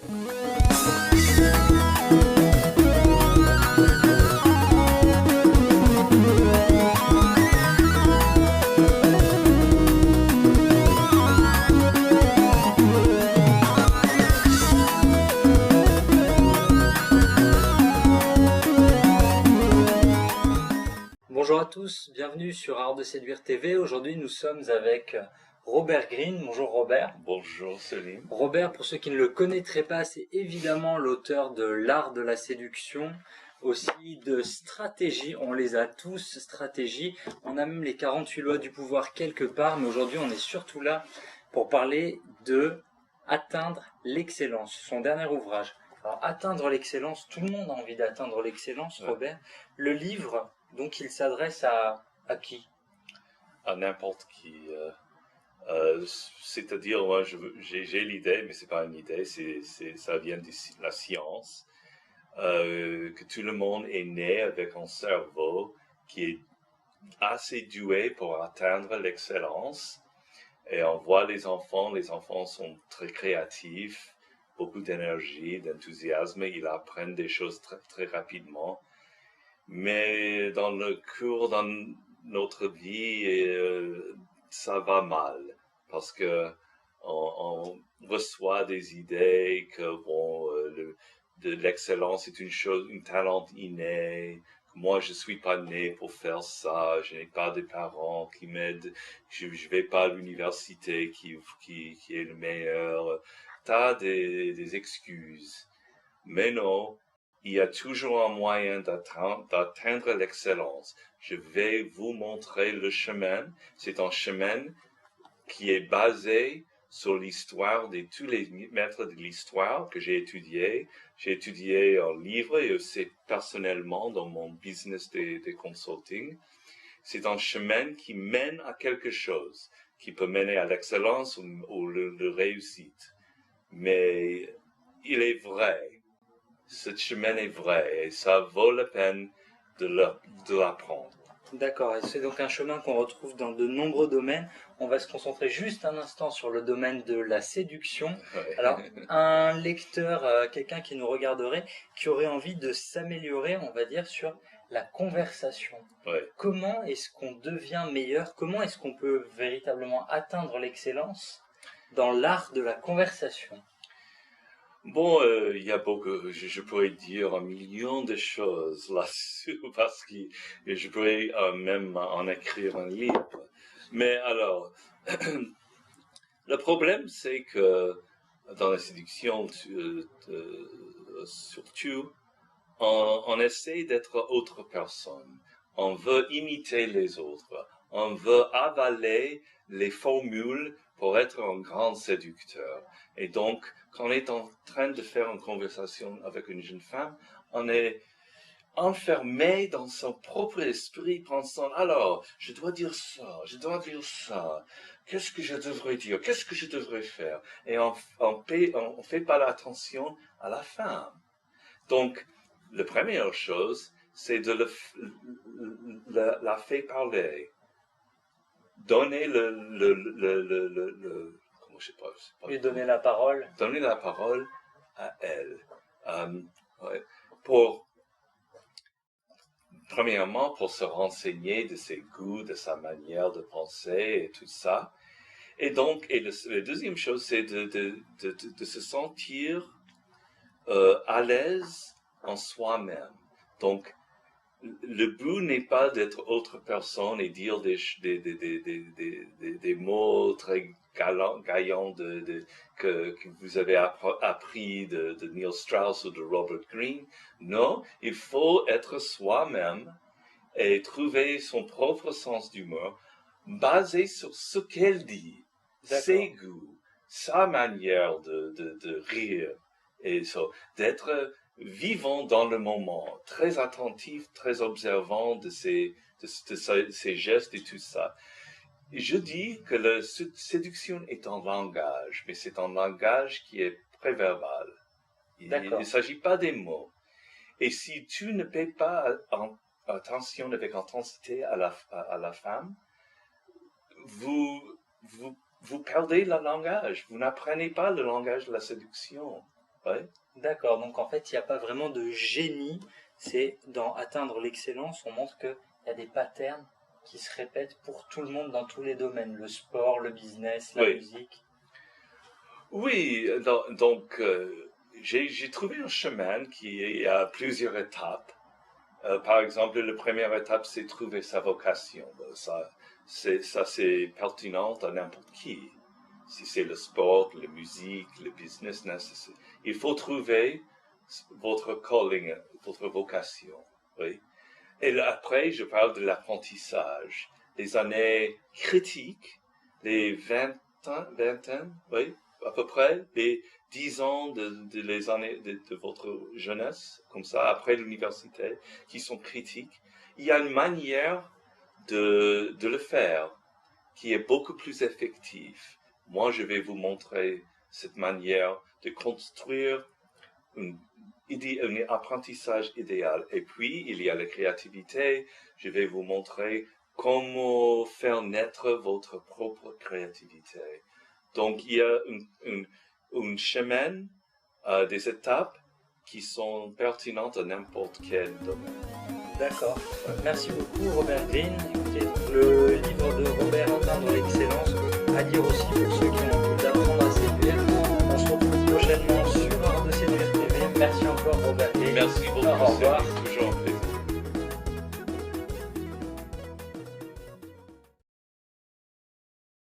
Bonjour à tous, bienvenue sur Art de Séduire TV. Aujourd'hui, nous sommes avec Robert Greene. Bonjour Robert. Bonjour Céline. Robert, pour ceux qui ne le connaîtraient pas, c'est évidemment l'auteur de L'Art de la Séduction, aussi de Stratégie. On les a tous, Stratégie. On a même les 48 lois du pouvoir quelque part, mais aujourd'hui, on est surtout là pour parler de Atteindre l'excellence, son dernier ouvrage. Alors, atteindre l'excellence, tout le monde a envie d'atteindre l'excellence, Robert. Le livre, donc, il s'adresse à qui? À n'importe qui. C'est-à-dire, moi, j'ai l'idée, mais c'est pas une idée, ça vient de la science, que tout le monde est né avec un cerveau qui est assez doué pour atteindre l'excellence. Et on voit les enfants sont très créatifs, beaucoup d'énergie, d'enthousiasme, ils apprennent des choses très, très rapidement. Mais dans notre vie, ça va mal, parce que on reçoit des idées que de l'excellence est un talent inné. Moi, je suis pas né pour faire ça. Je n'ai pas de parents qui m'aident. Je vais pas à l'université qui est le meilleur. T'as des excuses. Mais non, il y a toujours un moyen d'atteindre l'excellence. Je vais vous montrer le chemin. C'est un chemin qui est basé sur l'histoire de tous les maîtres de l'histoire que j'ai étudié. J'ai étudié en livre et aussi personnellement dans mon business de consulting. C'est un chemin qui mène à quelque chose, qui peut mener à l'excellence ou la réussite. Mais il est vrai, ce chemin est vrai et ça vaut la peine de l'apprendre. D'accord, et c'est donc un chemin qu'on retrouve dans de nombreux domaines. On va se concentrer juste un instant sur le domaine de la séduction. Ouais. Alors, un lecteur, quelqu'un qui nous regarderait, qui aurait envie de s'améliorer, on va dire, sur la conversation. Ouais. Comment est-ce qu'on devient meilleur? Comment est-ce qu'on peut véritablement atteindre l'excellence dans l'art de la conversation? Bon, il y a beaucoup, je pourrais dire un million de choses là-dessus, parce que je pourrais même en écrire un livre. Mais alors, le problème, c'est que dans la séduction, surtout, on essaie d'être autre personne. On veut imiter les autres. On veut avaler les formules pour être un grand séducteur. Et donc, quand on est en train de faire une conversation avec une jeune femme, on est enfermé dans son propre esprit, pensant, alors, je dois dire ça, qu'est-ce que je devrais dire, qu'est-ce que je devrais faire? Et on fait pas l'attention à la femme. Donc, la première chose, c'est de la faire parler. Donner comment je sais pas. Lui donner la parole. Donner la parole à elle. Ouais. Premièrement, pour se renseigner de ses goûts, de sa manière de penser et tout ça. Et donc, la deuxième chose, c'est de se sentir à l'aise en soi-même. Donc, le but n'est pas d'être autre personne et dire des mots très gaillants que vous avez appris de Neil Strauss ou de Robert Greene. Non, il faut être soi-même et trouver son propre sens d'humour basé sur ce qu'elle dit, ses goûts, sa manière de rire, et d'être vivant dans le moment, très attentif, très observant de ses gestes et tout ça. Et je dis que la séduction est un langage, mais c'est un langage qui est préverbal. Il ne s'agit pas des mots. Et si tu ne paies pas attention avec intensité à la femme, vous perdez le langage. Vous n'apprenez pas le langage de la séduction. Ouais. D'accord, donc en fait, il n'y a pas vraiment de génie. C'est dans atteindre l'excellence, on montre qu'il y a des patterns qui se répètent pour tout le monde dans tous les domaines, le sport, le business, la Oui. musique. Oui, donc j'ai trouvé un chemin qui a plusieurs étapes. Par exemple, la première étape, c'est trouver sa vocation. Ça, c'est pertinent à n'importe qui. Si c'est le sport, la musique, le business, il faut trouver votre calling, votre vocation. Oui. Et après, je parle de l'apprentissage. Les années critiques, les 20 ans, oui, à peu près, les 10 ans de les années de votre jeunesse, comme ça, après l'université, qui sont critiques. Il y a une manière de le faire qui est beaucoup plus effective. Moi, je vais vous montrer cette manière de construire un apprentissage idéal. Et puis, il y a la créativité. Je vais vous montrer comment faire naître votre propre créativité. Donc, il y a un chemin, des étapes qui sont pertinentes à n'importe quel domaine. D'accord. Merci beaucoup, Robert Greene. Écoutez, le livre de Robert, Atteindre l'excellence, à lire aussi pour ceux qui ont envie d'apprendre à séduire. On se retrouve prochainement sur Art de Séduire TV. Merci encore, Robert Greene. Merci beaucoup. Au revoir.